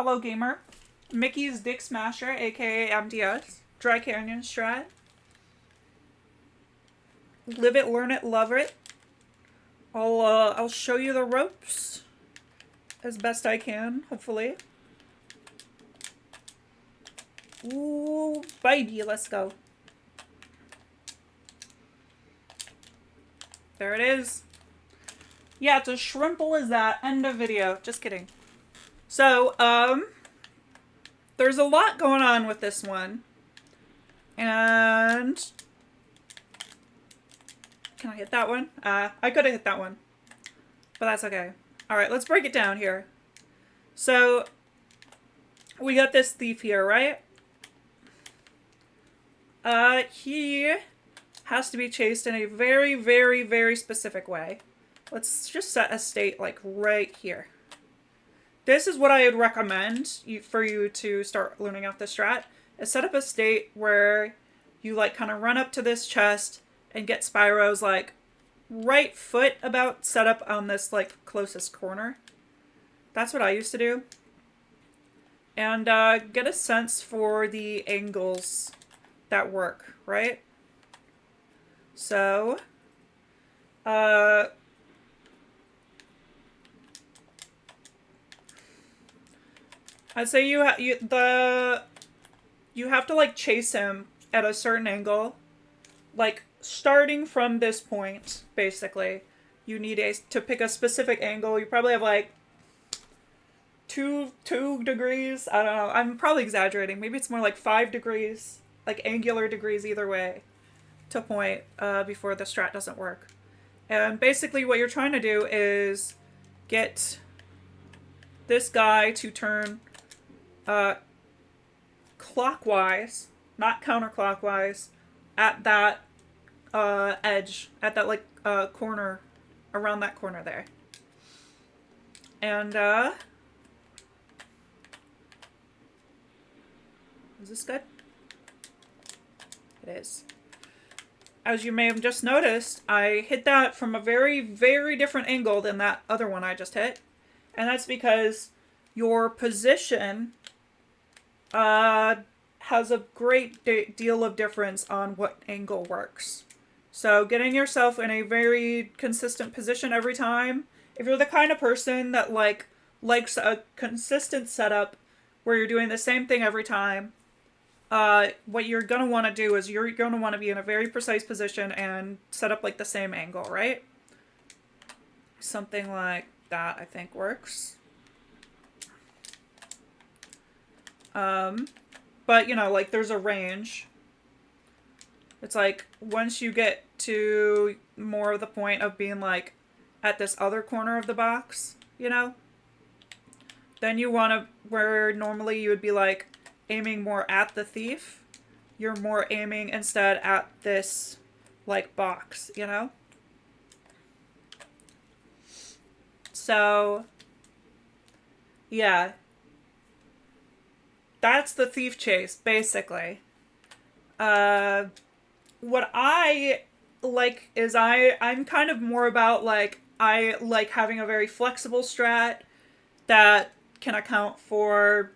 Hello Gamer. Mickey's Dick Smasher, aka MDS. Dry Canyon Strat. Live it, learn it, love it. I'll show you the ropes as best I can, hopefully. Ooh, baby, let's go. There it is. Yeah, it's as shrimple as that. End of video. Just kidding. So, there's a lot going on with this one. And can I hit that one? I could have hit that one. But that's okay. Alright, let's break it down here. So, we got this thief here, right? He has to be chased in a very, very, very specific way. Let's just set a state, like, right here. This is what I would recommend for you to start learning out this strat. Is set up a state where you, like, kind of run up to this chest and get Spyro's, like, right foot about set up on this, like, closest corner. That's what I used to do. And, get a sense for the angles that work, right? So, I'd say you have to, like, chase him at a certain angle, like starting from this point. Basically, you need to pick a specific angle. You probably have like two degrees. I don't know. I'm probably exaggerating. Maybe it's more like 5 degrees, like angular degrees either way, to point before the strat doesn't work. And basically, what you're trying to do is get this guy to turn clockwise, not counterclockwise, at that edge, at that, like, corner, around that corner there. And, is this good? It is. As you may have just noticed, I hit that from a very, very different angle than that other one I just hit. And that's because your position has a great deal of difference on what angle works. So getting yourself in a very consistent position every time, if you're the kind of person that likes a consistent setup where you're doing the same thing every time, what you're going to want to do is you're going to want to be in a very precise position and set up like the same angle, right? Something like that, I think, works. But, you know, like, there's a range. It's like, once you get to more of the point of being, like, at this other corner of the box, you know? Then you want to, where normally you would be, like, aiming more at the thief, you're more aiming instead at this, like, box, you know? So, yeah. That's the thief chase, basically. What I like is I'm kind of more about, like, I like having a very flexible strat that can account for,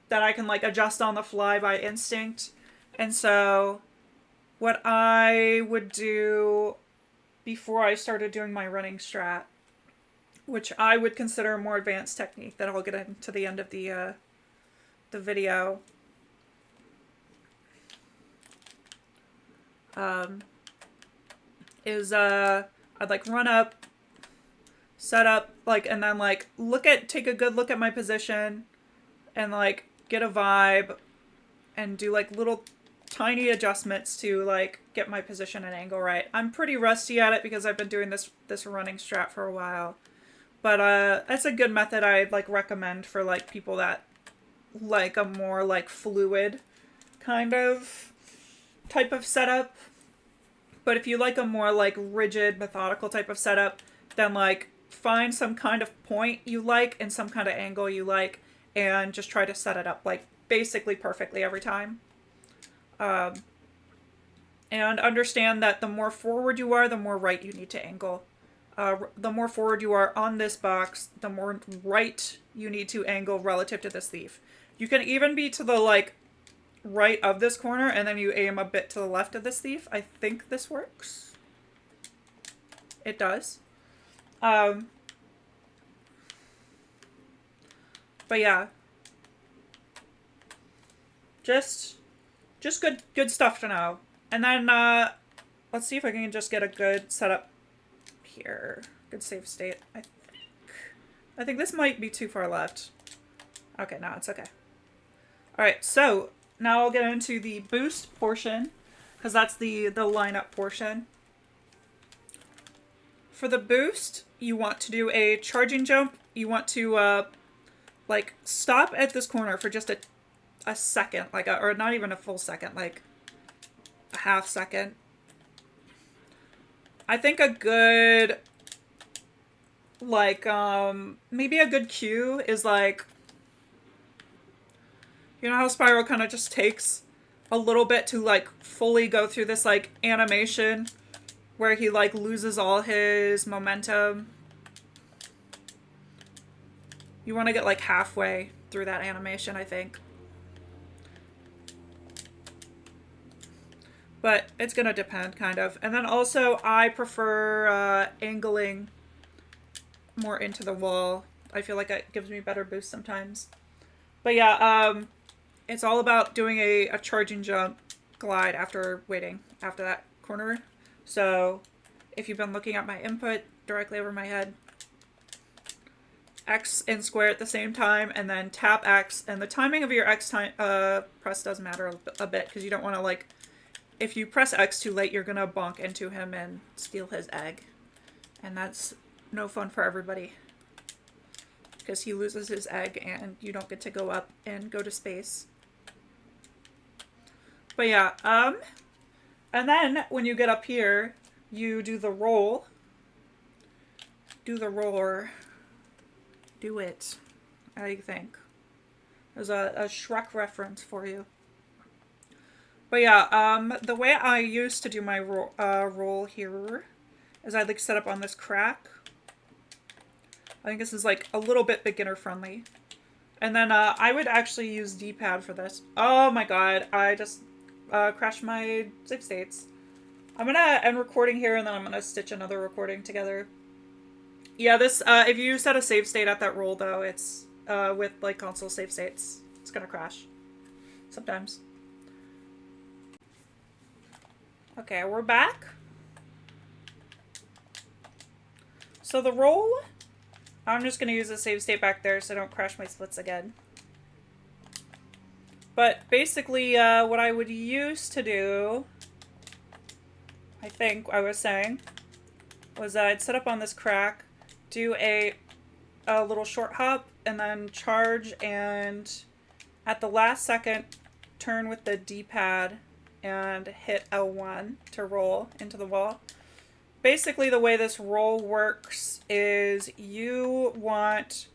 that I can, like, adjust on the fly by instinct. And so what I would do before I started doing my running strat, which I would consider a more advanced technique that I'll get into the end of the video, is I'd, like, run up, set up, like, and then, like, take a good look at my position and, like, get a vibe and do, like, little tiny adjustments to, like, get my position and angle right. I'm pretty rusty at it because I've been doing this running strat for a while, but that's a good method I'd, like, recommend for, like, people that like a more, like, fluid kind of type of setup. But if you like a more, like, rigid, methodical type of setup, then, like, find some kind of point you like and some kind of angle you like and just try to set it up, like, basically perfectly every time. And understand that the more forward you are, the more right you need to angle. The more forward you are on this box, the more right you need to angle relative to this leaf. You can even be to the like right of this corner and then you aim a bit to the left of this leaf. I think this works. It does. But yeah. Just good stuff to know. And then let's see if I can just get a good setup here. Good save state. I think this might be too far left. Okay, no, it's okay. Alright, so now I'll get into the boost portion, because that's the lineup portion. For the boost, you want to do a charging jump. You want to like stop at this corner for just a second, like or not even a full second, like a half second. I think a good like maybe a good cue is like, you know how Spyro kind of just takes a little bit to like fully go through this like animation where he like loses all his momentum. You want to get like halfway through that animation, I think. But it's going to depend, kind of. And then also, I prefer angling more into the wall. I feel like it gives me better boost sometimes. But yeah, it's all about doing a charging jump glide after waiting after that corner. So if you've been looking at my input directly over my head, X and square at the same time, and then tap X. And the timing of your X time press does matter a bit, because you don't want to like, if you press X too late, you're going to bonk into him and steal his egg. And that's no fun for everybody, because he loses his egg and you don't get to go up and go to space. But yeah, and then when you get up here, you do the roll. Do the roar. Do it. How do you think? There's a Shrek reference for you. But yeah, the way I used to do my roll here is I'd like set up on this crack. I think this is like a little bit beginner friendly. And then I would actually use D-pad for this. Oh my god, I just crashed my save states. I'm gonna end recording here and then I'm gonna stitch another recording together. Yeah, this, if you set a save state at that roll though, it's, with like console save states, it's gonna crash. Sometimes. Okay, we're back. So the roll, I'm just going to use a save state back there so I don't crash my splits again. But basically, what I would use to do, I think I was saying, was I'd set up on this crack, do a little short hop, and then charge, and at the last second, turn with the D-pad and hit L1 to roll into the wall. Basically, the way this roll works is you want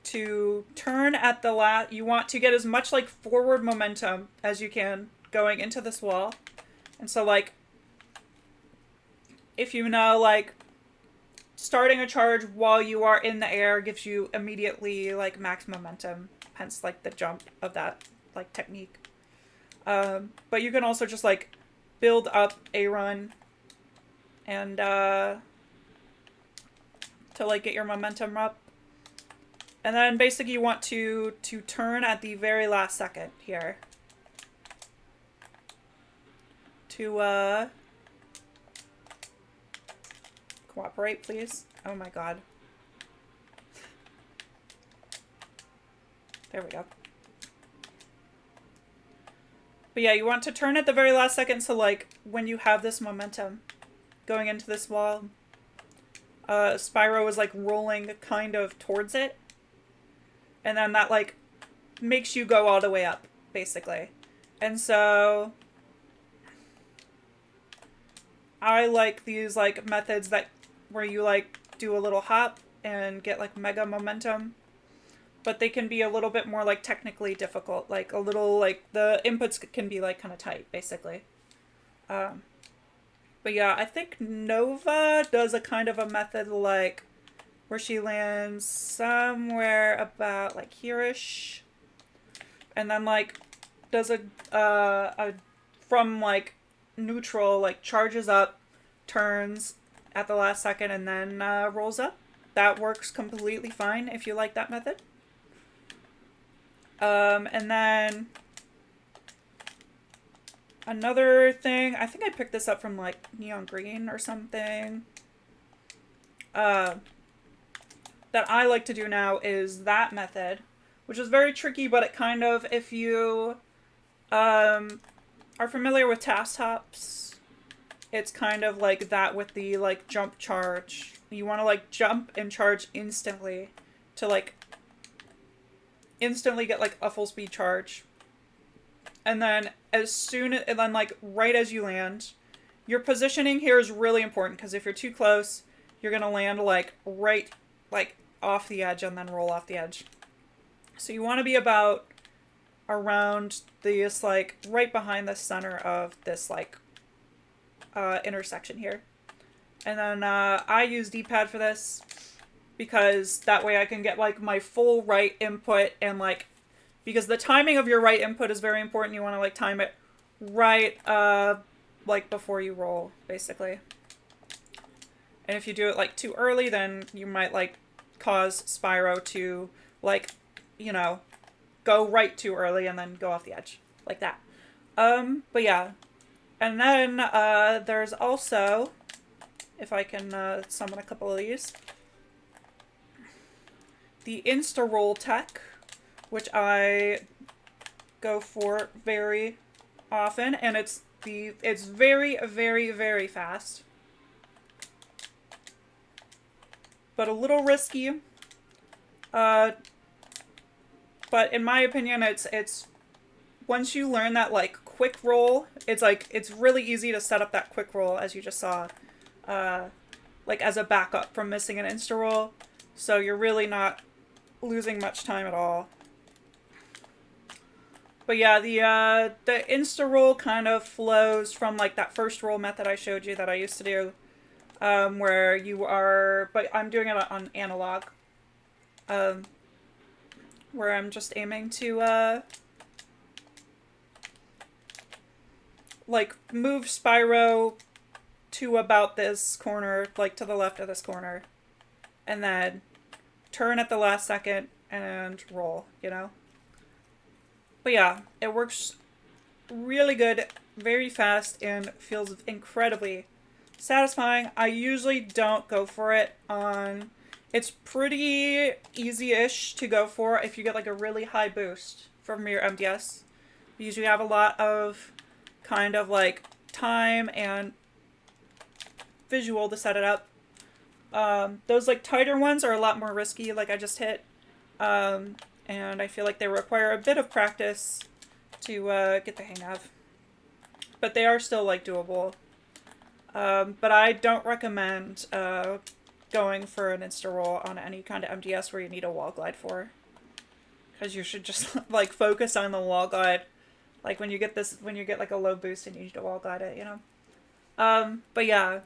to turn at the last, you want to get as much like forward momentum as you can going into this wall. And so like, if you know, like starting a charge while you are in the air gives you immediately like max momentum, hence like the jump of that like technique. But you can also just like build up a run and to like get your momentum up. And then basically you want to turn at the very last second here. To cooperate, please. Oh my god. There we go. But yeah, you want to turn at the very last second, so like when you have this momentum going into this wall, Spyro is like rolling kind of towards it. And then that like makes you go all the way up, basically. And so I like these like methods that where you like do a little hop and get like mega momentum. But they can be a little bit more like technically difficult, like a little like the inputs can be like kind of tight, basically. But But yeah, I think Nova does a kind of a method like where she lands somewhere about like here-ish. And then like does a from like neutral, like charges up, turns at the last second, and then rolls up. That works completely fine if you like that method. And then another thing, I think I picked this up from like Neon Green or something. That I like to do now is that method, which is very tricky, but it kind of, if you are familiar with task hops, it's kind of like that with the like jump charge. You want to like jump and charge instantly to like instantly get like a full speed charge. And then and then like right as you land, your positioning here is really important because if you're too close, you're going to land like right like off the edge and then roll off the edge. So you want to be about around this like right behind the center of this like intersection here. And then I use D-pad for this because that way I can get like my full right input and like, because the timing of your right input is very important. You want to like time it right like before you roll, basically. And if you do it like too early, then you might like cause Spyro to like, you know, go right too early and then go off the edge like that. But yeah. And then there's also, if I can summon a couple of these, the insta-roll tech, which I go for very often, and it's very, very, very fast, but a little risky. But in my opinion, it's once you learn that like quick roll, it's really easy to set up that quick roll, as you just saw, like as a backup from missing an insta roll. So you're really not losing much time at all. But yeah, the insta roll kind of flows from like that first roll method I showed you that I used to do, where you are, but I'm doing it on analog, where I'm just aiming to like move Spyro to about this corner, like to the left of this corner, and then turn at the last second and roll, you know? But yeah, it works really good, very fast, and feels incredibly satisfying. I usually don't go for it on... It's pretty easy-ish to go for if you get like a really high boost from your MDS. You usually have a lot of kind of like time and visual to set it up. Those like tighter ones are a lot more risky, like I just hit. And I feel like they require a bit of practice to get the hang of. But they are still like doable. But I don't recommend going for an insta roll on any kind of MDS where you need a wall glide for. Because you should just like focus on the wall glide. Like when you get like a low boost and you need to wall glide it, you know? But yeah.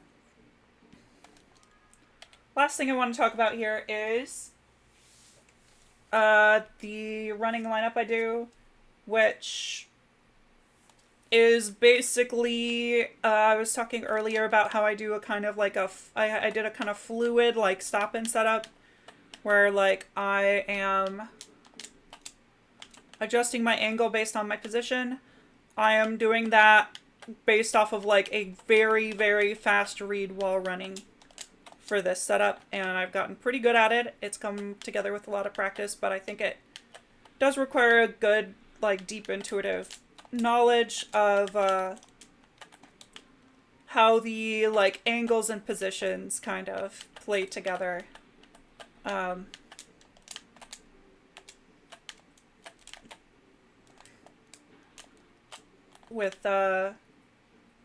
Last thing I want to talk about here is the running lineup I do, which is basically, I was talking earlier about how I do a kind of like I did a kind of fluid like stop-in setup where like I am adjusting my angle based on my position. I am doing that based off of like a very, very fast read while running for this setup, and I've gotten pretty good at it. It's come together with a lot of practice, but I think it does require a good, like, deep intuitive knowledge of how the, like, angles and positions kind of play together. With the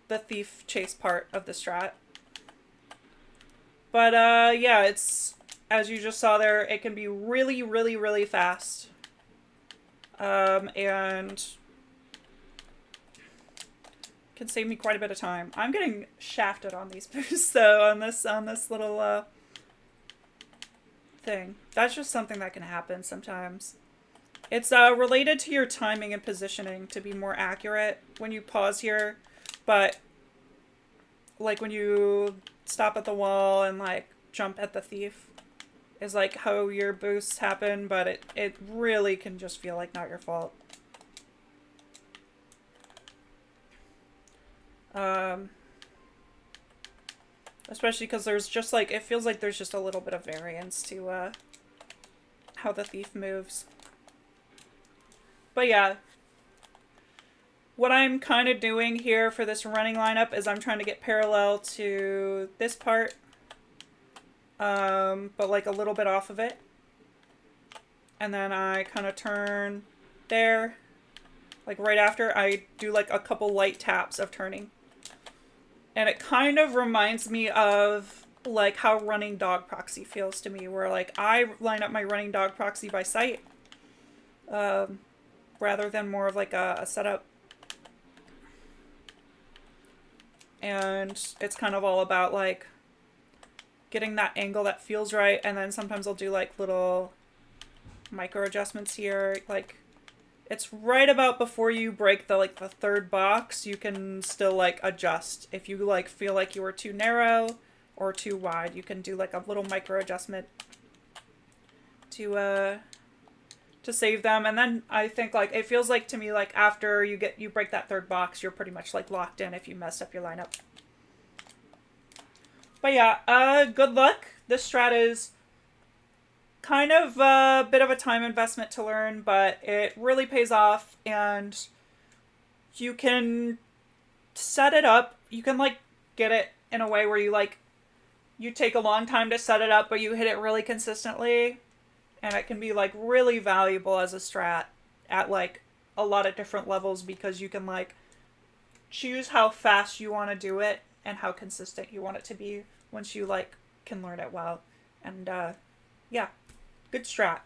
thief chase part of the strat. But, yeah, it's, as you just saw there, it can be really, really, really fast. And Can save me quite a bit of time. I'm getting shafted on these boosts though, on this little thing. That's just something that can happen sometimes. It's related to your timing and positioning to be more accurate when you pause here, but like when you stop at the wall and like jump at the thief is like how your boosts happen, but it really can just feel like not your fault. Especially because there's just like, it feels like there's just a little bit of variance to how the thief moves. But yeah, what I'm kind of doing here for this running lineup is I'm trying to get parallel to this part, but like a little bit off of it. And then I kind of turn there, like right after I do like a couple light taps of turning. And it kind of reminds me of like how running dog proxy feels to me, where like I line up my running dog proxy by sight, rather than more of like a setup. And it's kind of all about like getting that angle that feels right, and then sometimes I'll do like little micro adjustments here. Like it's right about before you break the like the third box, you can still like adjust. If you like feel like you were too narrow or too wide, you can do like a little micro adjustment to save them. And then I think like it feels like to me like after you break that third box, you're pretty much like locked in if you messed up your lineup. But yeah, good luck. This strat is kind of a bit of a time investment to learn, but it really pays off, and you can set it up. You can like get it in a way where you take a long time to set it up, but you hit it really consistently. And it can be like really valuable as a strat at like a lot of different levels, because you can like choose how fast you want to do it and how consistent you want it to be once you like can learn it well. And yeah, good strat.